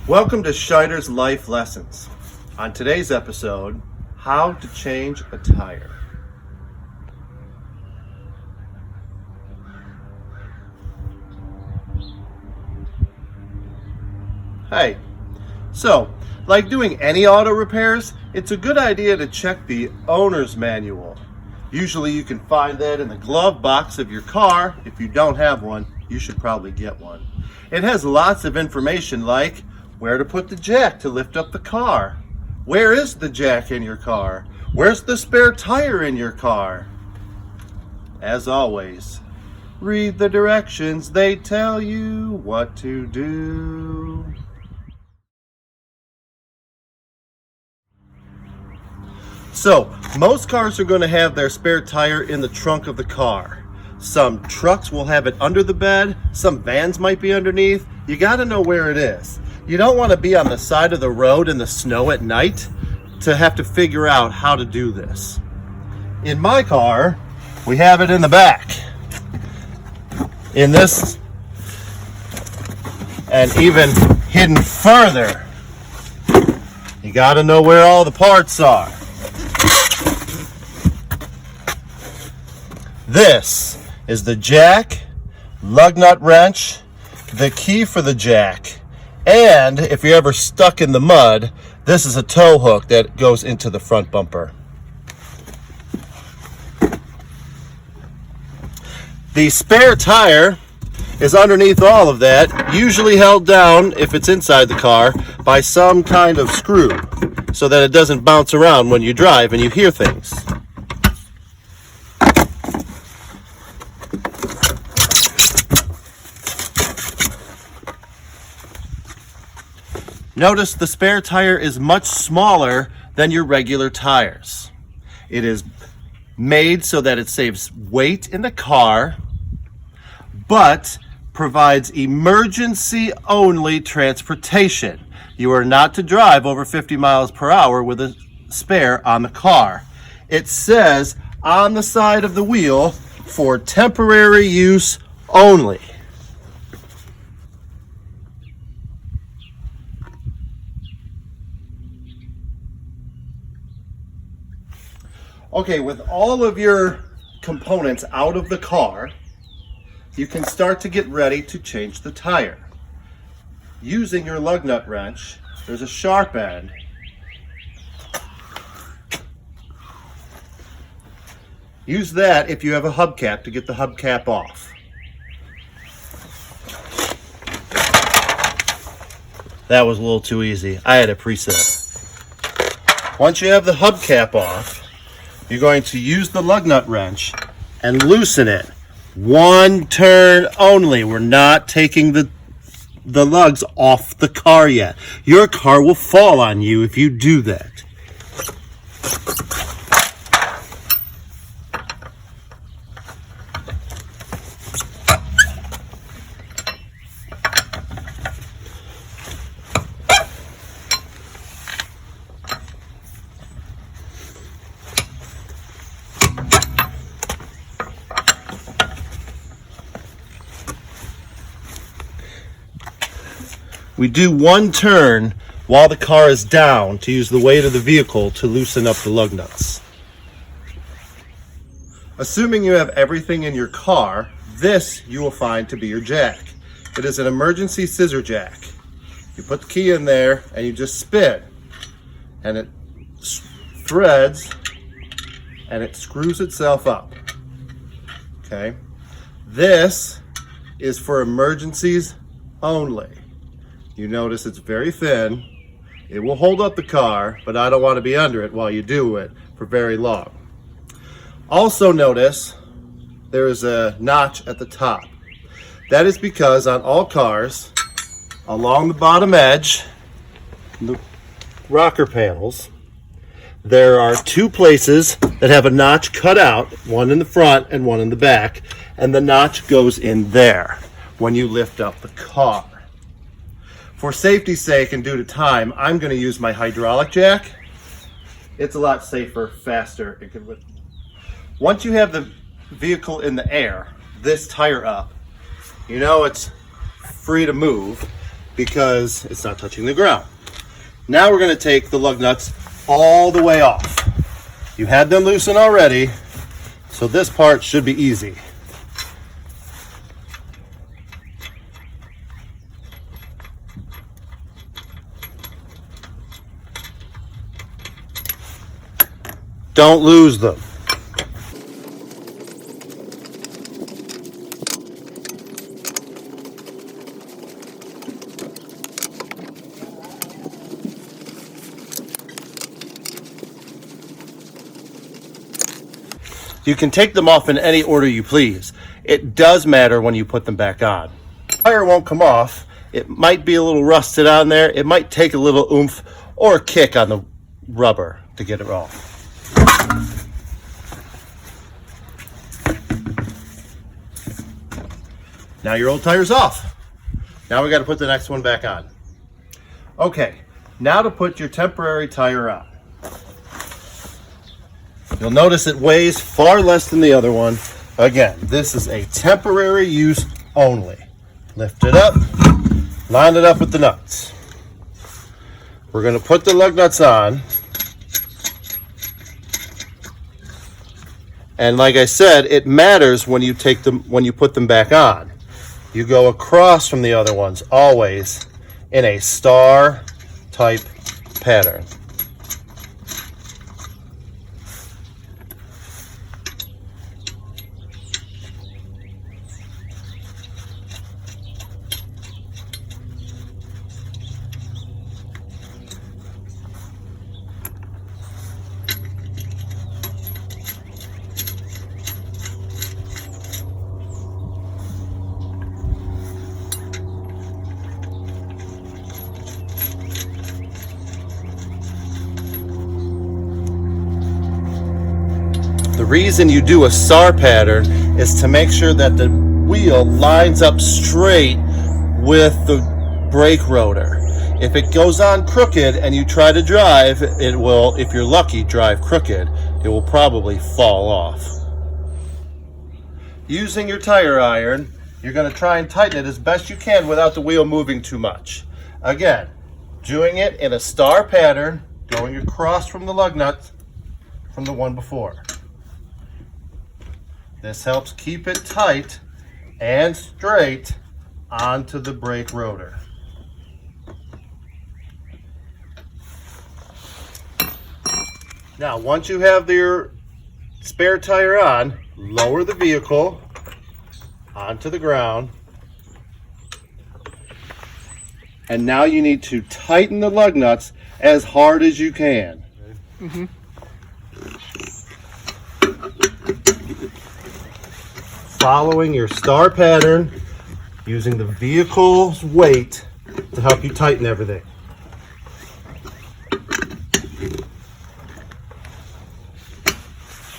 Welcome to Scheider's Life Lessons. On today's episode, how to change a tire. Hey, so like doing any auto repairs, it's a good idea to check the owner's manual. Usually you can find that in the glove box of your car. If you don't have one, you should probably get one. It has lots of information like where to put the jack to lift up the car. Where is the jack in your car? Where's the spare tire in your car? As always, read the directions. They tell you what to do. So, most cars are going to have their spare tire in the trunk of the car. Some trucks will have it under the bed. Some vans might be underneath. You got to know where it is. You don't want to be on the side of the road in the snow at night to have to figure out how to do this. In my car, we have it in the back. In this, and even hidden further. You got to know where all the parts are. This is the jack, lug nut wrench, the key for the jack, and if you're ever stuck in the mud, this is a tow hook that goes into the front bumper. The spare tire is underneath all of that, usually held down, if it's inside the car, by some kind of screw, so that it doesn't bounce around when you drive and you hear things. Notice the spare tire is much smaller than your regular tires. It is made so that it saves weight in the car, but provides emergency only transportation. You are not to drive over 50 miles per hour with a spare on the car. It says on the side of the wheel, for temporary use only. Okay, with all of your components out of the car, you can start to get ready to change the tire. Using your lug nut wrench, there's a sharp end. Use that if you have a hubcap to get the hubcap off. That was a little too easy. I had a preset. Once you have the hubcap off, you're going to use the lug nut wrench and loosen it. One turn only. We're not taking the lugs off the car yet. Your car will fall on you if you do that. We do one turn while the car is down to use the weight of the vehicle to loosen up the lug nuts. Assuming you have everything in your car, this you will find to be your jack. It is an emergency scissor jack. You put the key in there and you just spin, and it threads and it screws itself up. Okay? This is for emergencies only. You notice it's very thin. It will hold up the car, but I don't want to be under it while you do it for very long. Also notice there is a notch at the top. That is because on all cars, along the bottom edge, the rocker panels, there are two places that have a notch cut out, one in the front and one in the back, and the notch goes in there when you lift up the car. For safety's sake and due to time, I'm going to use my hydraulic jack. It's a lot safer, faster. Once you have the vehicle in the air, this tire up, you know it's free to move because it's not touching the ground. Now we're going to take the lug nuts all the way off. You had them loosened already, so this part should be easy. Don't lose them. You can take them off in any order you please. It does matter when you put them back on. The tire won't come off. It might be a little rusted on there. It might take a little oomph or a kick on the rubber to get it off. Now your old tire's off. Now we got to put the next one back on. Okay, now to put your temporary tire on. You'll notice it weighs far less than the other one. Again, this is a temporary use only. Lift it up, line it up with the nuts. We're going to put the lug nuts on. And like I said, it matters when you put them back on. You go across from the other ones, always in a star type pattern. The reason you do a SAR pattern is to make sure that the wheel lines up straight with the brake rotor. If it goes on crooked and you try to drive, it will, if you're lucky, drive crooked. It will probably fall off. Using your tire iron, you're going to try and tighten it as best you can without the wheel moving too much. Again, doing it in a star pattern, going across from the lug nut from the one before. This helps keep it tight and straight onto the brake rotor. Now, once you have your spare tire on, lower the vehicle onto the ground. And now you need to tighten the lug nuts as hard as you can. Mm-hmm. Following your star pattern, using the vehicle's weight to help you tighten everything.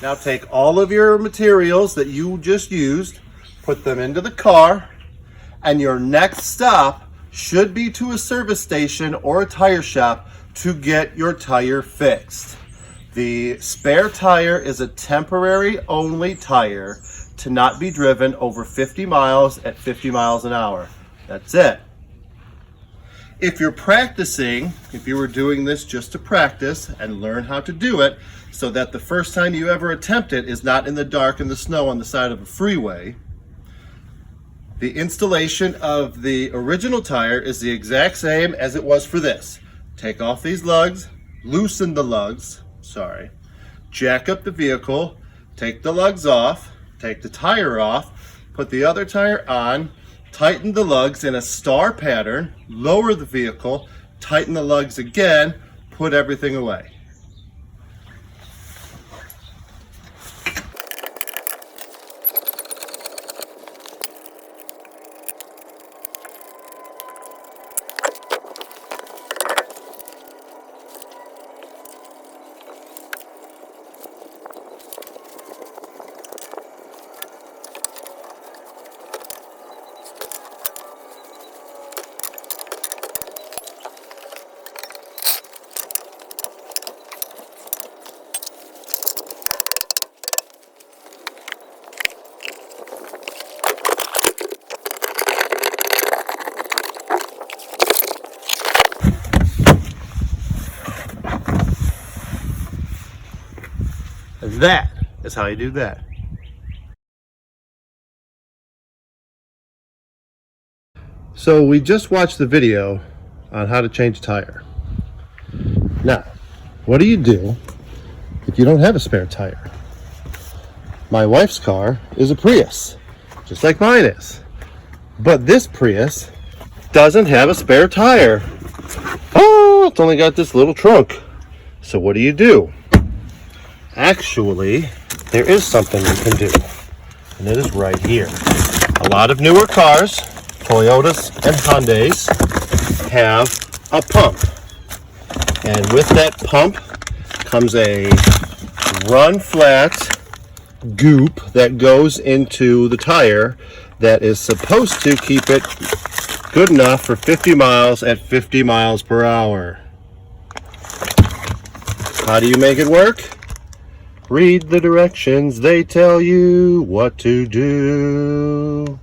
Now take all of your materials that you just used, put them into the car, and your next stop should be to a service station or a tire shop to get your tire fixed. The spare tire is a temporary only tire to not be driven over 50 miles at 50 miles an hour. That's it. If you're practicing, if you were doing this just to practice and learn how to do it so that the first time you ever attempt it is not in the dark in the snow on the side of a freeway, the installation of the original tire is the exact same as it was for this. Take off these lugs, loosen the lugs, jack up the vehicle, take the lugs off, take the tire off, put the other tire on, tighten the lugs in a star pattern, lower the vehicle, tighten the lugs again, put everything away. That is how you do that. So we just watched the video on how to change a tire. Now, what do you do if you don't have a spare tire? My wife's car is a Prius, just like mine is. But this Prius doesn't have a spare tire. Oh, it's only got this little trunk. So what do? Actually, there is something you can do, and it is right here. A lot of newer cars, Toyotas and Hyundais, have a pump. And with that pump comes a run flat goop that goes into the tire that is supposed to keep it good enough for 50 miles at 50 miles per hour. How do you make it work? Read the directions, they tell you what to do.